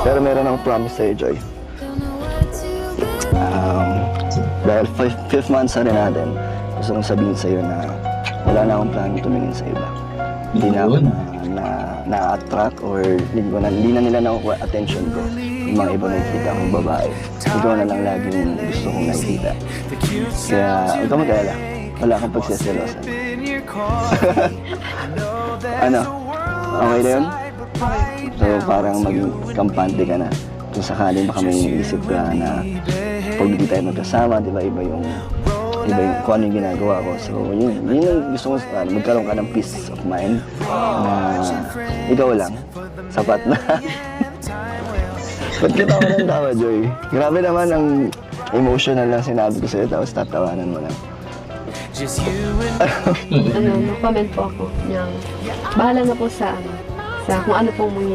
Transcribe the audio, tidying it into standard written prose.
Pero meron akong promise sa'yo, Joy. Dahil fifth month na rin natin, gusto kong sabihin sa'yo na wala na akong plano tumingin sa iba. Hindi na ako na-attract or hindi na nila nakukuha attention ko. Yung mga iba nakikita akong babae. Ikaw na lang laging gusto kong nakikita. Kaya huwag ka mag-alala. Wala kang pagsiselosan. Ano? Okay na yun? So parang maging kampante ka na. Kung sakaling baka may isip ka na pag hindi tayo magkasama, di ba, iba yung kung ano yung ginagawa ko. So yun yung gusto ko, magkaroon ka ng peace of mind na ikaw lang, sapat na. Ba't kita ko ng tawa, Joy? Grabe naman ang emotional na sinabi ko sa'yo, tapos tatawanan mo lang. Mag-comment po ako. Bahala na po sa kung ano pong mangyayari.